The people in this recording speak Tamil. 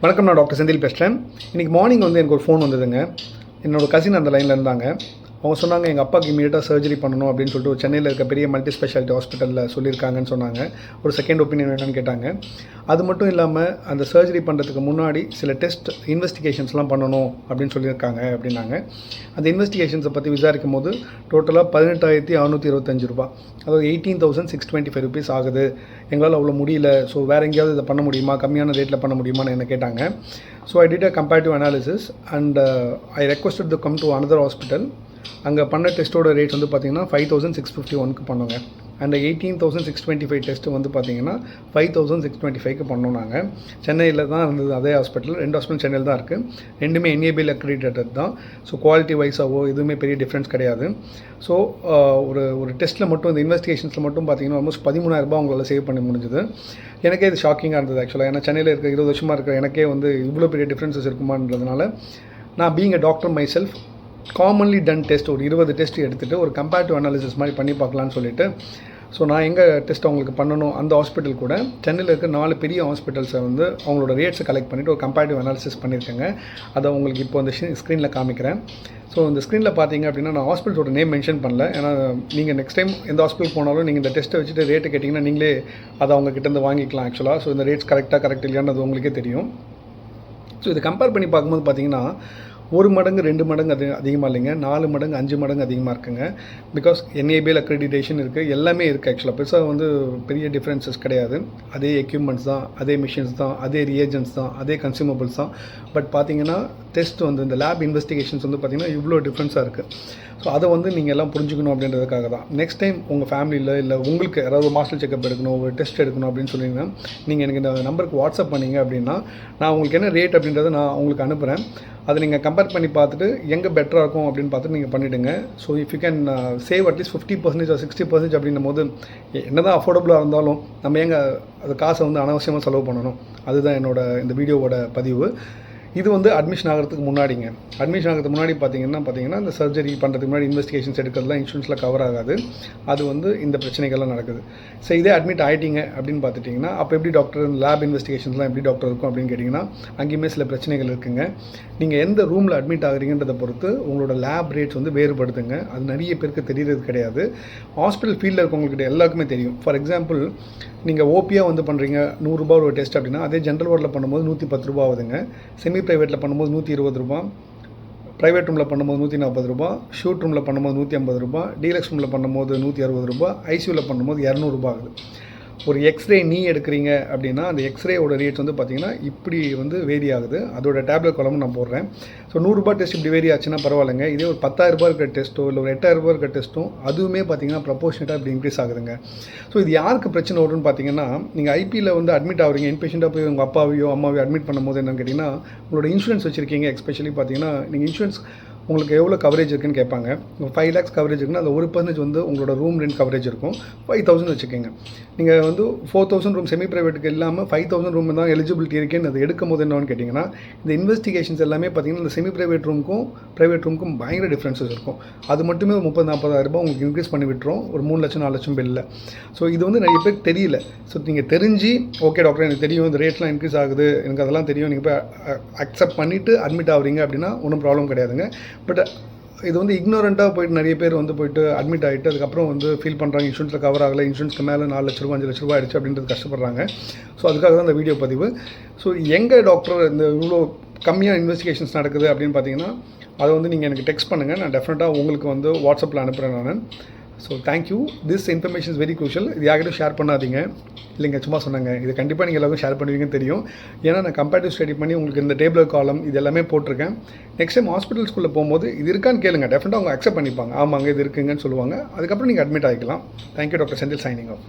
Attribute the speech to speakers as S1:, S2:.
S1: வணக்கம், நான் டாக்டர் செந்தில் பேசுகிறேன். இன்றைக்கி மார்னிங் எனக்கு ஒரு ஃபோன் வந்ததுங்க. என்னோடய கசின் அந்த லைனில் இருந்தாங்க. அவங்க சொன்னாங்க, எங்கள் அப்பாவுக்கு இமீடியட்டாக சர்ஜரி பண்ணணும் அப்படின்னு சொல்லிட்டு சென்னையில் இருக்க பெரிய மல்டி ஸ்பெஷாலிட்டி ஹாஸ்பிட்டலில் சொல்லியிருக்காங்கன்னு சொன்னாங்க. ஒரு செகண்ட் ஒப்பீனியன் வேணும்னு கேட்டாங்க. அது மட்டும் இல்லாமல் அந்த சர்ஜரி பண்ணுறதுக்கு முன்னாடி சில டெஸ்ட் இன்வெஸ்டிகேஷன்ஸ்லாம் பண்ணணும் அப்படின்னு சொல்லியிருக்காங்க அப்படின்னாங்க. அந்த இன்வெஸ்டிகேஷன்ஸை பற்றி விசாரிக்கும் போது டோட்டலாக 18,625 ரூபா, அதாவது 18,625 ருபீஸ் ஆகுது. எங்களால் அவ்வளோ முடியல, ஸோ வேறு எங்கேயாவது இதை பண்ண முடியுமா, கம்மியான ரேட்டில் பண்ண முடியுமான்னு என்ன கேட்டாங்க. So I did a comparative analysis and I requested to come to another hospital. அங்கே பண்ண டெஸ்ட்டோட ரேட் பார்த்திங்கன்னா 5,651க்கு பண்ணோங்க. அந்த 18,625 டெஸ்ட்டு பார்த்திங்கன்னா 5,625க்கு பண்ணோம். நாங்கள் சென்னையில் தான் இருந்தது அதே ஹாஸ்பிட்டல். 2 ஹாஸ்பிட்டல் சென்னையில் தான் இருக்குது. ரெண்டுமே NABL அக்ரிடேட்டட் தான். ஸோ குவாலிட்டி வைஸாவோ எதுவுமே பெரிய டிஃப்ரென்ஸ் கிடையாது. ஸோ ஒரு டெஸ்ட்டில் மட்டும் இந்த இன்வெஸ்டிகேஷன்ஸில் மட்டும் பார்த்திங்கன்னா ஆல்மோஸ்ட் 13,000 ரூபாய் அவங்களால சேவ் பண்ண முடிஞ்சுது. எனக்கே இது ஷாக்கிங்காக இருந்தது ஆக்சுவலாக. ஏன்னா சென்னையில் இருக்க 20 வருஷமாக இருக்கிற எனக்கே இவ்வளோ பெரிய டிஃப்ரென்சஸ் இருக்குமான்றதுனால நான் being a doctor myself commonly done test ஒரு 20 டெஸ்ட் எடுத்துகிட்டு ஒரு கம்பேரிட்டிவ் அனாலிசிஸ் மாதிரி பண்ணி பார்க்கலான்னு சொல்லிட்டு, ஸோ நான் எங்கே டெஸ்ட் அவங்களுக்கு பண்ணணும் அந்த ஹாஸ்பிட்டல் கூட சென்னையில் இருக்க 4 பெரிய ஹாஸ்பிட்டல்ஸை அவங்களோட ரேட்ஸை கலெக்ட் பண்ணிவிட்டு ஒரு கம்பேரிட்டிவ் அனாலிசிஸ் பண்ணியிருக்கேங்க. அதை உங்களுக்கு இப்போ அந்த ஸ்க்ரீனில் காமிக்கிறேன். ஸோ இந்த ஸ்க்ரீனில் பார்த்தீங்க அப்படின்னா நான் ஹாஸ்பிட்டலோட நேம் மென்ஷன் பண்ணல. ஏன்னா நீங்கள் நெக்ஸ்ட் டைம் எந்த ஹாஸ்பிட்டல் போனாலும் நீங்கள் இந்த டெஸ்ட்டை வச்சுட்டு ரேட்டு கேட்டிங்கன்னா நீங்களே அதை அவங்க கிட்டேருந்து வாங்கிக்கலாம் ஆக்சுவலாக. ஸோ இந்த ரேட்ஸ் கரெக்ட் இல்லையான்னு அது உங்களுக்கே தெரியும். ஸோ இதை கம்பேர் பண்ணி பார்க்கும்போது பார்த்தீங்கன்னா 1 மடங்கு 2 மடங்கு அதிகமாக இல்லைங்க, 4 மடங்கு 5 மடங்கு அதிகமாக இருக்குங்க. பிகாஸ் NABL அக்ரிடிடேஷன் இருக்குது, எல்லாமே இருக்குது ஆக்சுவலாக. பெருசாக பெரிய டிஃப்ரென்சஸ் கிடையாது. அதே எக்யூப்மெண்ட்ஸ் தான், அதே மிஷின்ஸ் தான், அதே ரியேஜென்ட்ஸ் தான், அதே கன்சியூமபிள்ஸ் தான். பட் பார்த்தீங்கன்னா டெஸ்ட் இந்த லேப் இன்வெஸ்டிகேஷன்ஸ் பார்த்தீங்கன்னா இவ்வளோ டிஃப்ரென்ஸாக இருக்குது. ஸோ அதை நீங்கள் எல்லாம் புரிஞ்சுக்கணும் அப்படின்றதுக்காக தான். நெக்ஸ்ட் டைம் உங்கள் ஃபேமிலியில் இல்லை உங்களுக்கு யாராவது மாஸ்டர் செக்அப் எடுக்கணும், ஒரு டெஸ்ட் எடுக்கணும் அப்படின்னு சொன்னீங்கன்னா நீங்கள் எனக்கு இந்த நம்பருக்கு வாட்ஸ்அப் பண்ணிங்க அப்படின்னா நான் உங்களுக்கு என்ன ரேட் அப்படின்றத நான் உங்களுக்கு அனுப்புகிறேன். அதை நீங்கள் கம்பேர் பண்ணி பார்த்துட்டு எங்கே பெட்டராக இருக்கும் அப்படின்னு பார்த்துட்டு நீங்கள் பண்ணிவிடுங்க. So if you can save at least 50% or 60% அப்படின்னும் போது என்ன தான் அஃபோர்டபுளாக இருந்தாலும் நம்ம எங்கே அது காசை அனாவசியமாக செலவு பண்ணணும். அதுதான் இந்த வீடியோவோட பதிவு. இது அட்மிஷன் ஆகிறதுக்கு முன்னாடிங்க. அட்மிஷன் ஆகிறதுக்கு முன்னாடி பார்த்தீங்கன்னா இந்த சர்ஜரி பண்ணுறதுக்கு முன்னாடி இன்வெஸ்டிகேஷன்ஸ் எடுக்கிறதுலாம் இன்சூரன்ஸில் கவர் ஆகாது. அது இந்த பிரச்சனைகள்லாம் நடக்குது. ஸோ இதே அட்மிட் ஆகிட்டீங்க அப்படின்னு பார்த்துட்டிங்கன்னா அப்போ எப்படி டாக்டர் லேப் இன்வெஸ்டிகேஷன்ஸ்லாம் எப்படி டாக்டர் இருக்கும் அப்படின்னு கேட்டிங்கன்னா அங்கேயுமே சில பிரச்சனைகள் இருக்குங்க. நீங்கள் எந்த ரூமில் அட்மிட் ஆகுறீங்கன்றதை பொறுத்து உங்களோட லேப் ரேட்ஸ் வேறுபடுத்துங்க. அது நிறைய பேருக்கு தெரியறது கிடையாது. ஹாஸ்பிட்டல் ஃபீல்டில் இருக்கவங்கக்கிட்ட எல்லாருக்குமே தெரியும். ஃபார் எக்ஸாம்பிள் நீங்கள் ஓபியாக பண்ணுறீங்க, 100 ரூபா ஒரு டெஸ்ட் அப்படின்னா அதே ஜென்ரல் வார்டில் பண்ணும்போது 110 ரூபா ஆகுதுங்க. செமி ப்ரைவேட்டில் பண்ணும்போது 120 ரூபா, ப்ரைவேட் ரூமில் பண்ணும்போது 140 ரூபா, ஷூட் ரூமில் பண்ணும்போது 150 ரூபா, டீலக்ஸ் ரூமில் பண்ணும்போது 160 ரூபா, ஐசியூவில் பண்ணும்போது 200 ரூபா ஆகுது. ஒரு எக்ஸ்ரே எடுக்கிறீங்க அப்படின்னா அந்த எக்ஸ்ரேவோட ரேட்ஸ் பார்த்தீங்கன்னா இப்படி வேரி ஆகுது. அதோட டேப்லெட் காலமும் நான் போடுறேன். ஸோ 100 ரூபா டெஸ்ட் இப்படி வேரி ஆச்சுன்னா பரவாயில்லைங்க. இதே ஒரு 10,000 ரூபா இருக்கிற டெஸ்ட்டோ இல்லை ஒரு 8,000 ரூபா இருக்கிற டெஸ்ட்டும் அதுவுமே பார்த்தீங்கன்னா ப்ரொபோர்ஷனேட்டாக இப்படி இன்க்ரீஸ் ஆகுதுங்க. ஸோ இது யாருக்கு பிரச்சனை வரும்னு பார்த்தீங்கன்னா நீங்கள் ஐபியில் அட்மிட் ஆகுறீங்க, இன்பேஷண்ட்டாக போய் உங்கள் அப்பாவையோ அம்மாவையோ அட்மிட் பண்ணும்போது என்னன்னு கேட்டிங்கன்னா உங்களோட இன்சூரன்ஸ் வச்சுருக்கீங்க. எஸ்பெஷலி பார்த்தீங்கன்னா நீங்கள் இன்சூரன்ஸ் உங்களுக்கு எவ்வளோ கவரேஜ் இருக்குன்னு கேட்பாங்க. 5 lakhs கவரேஜ் இருக்குன்னா அதில் 1% உங்களோட ரூம் ரெண்ட் கவரேஜ் இருக்கும். 5,000 வச்சுக்கோங்க. நீங்கள் 4,000 ரூம் செமி ப்ரைவேட்டுக்கு இல்லாமல் 5,000 ரூம் தான் எலிஜிபிலிட்டி இருக்குன்னு அதை எடுக்கும் போது என்னன்னு கேட்டிங்கன்னா இந்த இன்வெஸ்டிகேஷன்ஸ் எல்லாமே பார்த்தீங்கன்னா இந்த செமி ப்ரைவேட் ரூமுக்கும் ப்ரைவேட் ரூமுக்கும் பயங்கர டிஃப்ரென்சஸ் இருக்கும். அது மட்டுமே 30,000-40,000 ரூபாய் உங்களுக்கு இன்க்ரீஸ் பண்ணி விட்டுரும் ஒரு 3 லட்சம் 4 லட்சம் பில்லில். ஸோ இது நிறைய பேருக்கு தெரியல. ஸோ நீங்கள் தெரிஞ்சு ஓகே டாக்டர் எனக்கு தெரியும் இந்த ரேட்லாம் இன்க்ரீஸ் ஆகுது, எனக்கு அதெல்லாம் தெரியும், நீங்கள் போய் அக்செப்ட் பண்ணிவிட்டு அட்மிட் ஆகுறீங்க அப்படின்னா ஒன்றும் ப்ராப்ளம் கிடையாதுங்க. பட் இது இக்னோரண்ட்டாக போயிட்டு நிறைய பேர் போயிட்டு அட்மிட் ஆகிட்டு அதுக்கப்புறம் ஃபீல் பண்ணுறாங்க இன்சூரன்ஸில் கவர் ஆகலை, இன்சூரன்ஸ்க்கு மேலே 4 லட்ச ரூபா 5 லட்ச ரூபா ஆயிடுச்சு அப்படின்றது கஷ்டப்படுறாங்க. ஸோ அதுக்காக தான் இந்த வீடியோ பதிவு. ஸோ எங்கள் டாக்டர் இவ்வளோ கம்மியாக இன்வெஸ்டிகேஷன்ஸ் நடக்குது அப்படின்னு பார்த்தீங்கன்னா அதை நீங்கள் எனக்கு டெக்ஸ்ட் பண்ணுங்கள். நான் டெஃபினட்டாக உங்களுக்கு வாட்ஸ்அப்பில் அனுப்புகிறேன் நான். So thank you. This information is very crucial. இது யார்கிட்டும் ஷேர் பண்ணாதீங்க. இல்லைங்க சும்மா சொன்னாங்க. இது கண்டிப்பாக நீங்கள் எல்லாருக்கும் ஷேர் பண்ணுவீங்கன்னு தெரியும். ஏன்னா நான் கம்பேரிட்டிவ் ஸ்டடி பண்ணி உங்களுக்கு இந்த டேபிள் காலம் இது எல்லாமே போட்டிருக்கேன். நெக்ஸ்ட் டைம் ஹாஸ்பிட்டல்ஸ்குள்ளே போகும்போது இது இருக்கான்னு கேளுங்க. டெஃபினட்டாக அவங்க அக்செப்ட் பண்ணிப்பாங்க. ஆமாங்க இது இருக்குங்கன்னு சொல்லுவாங்க. அதுக்கப்புறம் நீங்கள் அட்மிட் ஆகிக்கலாம். Thank you doctor Senthil signing of.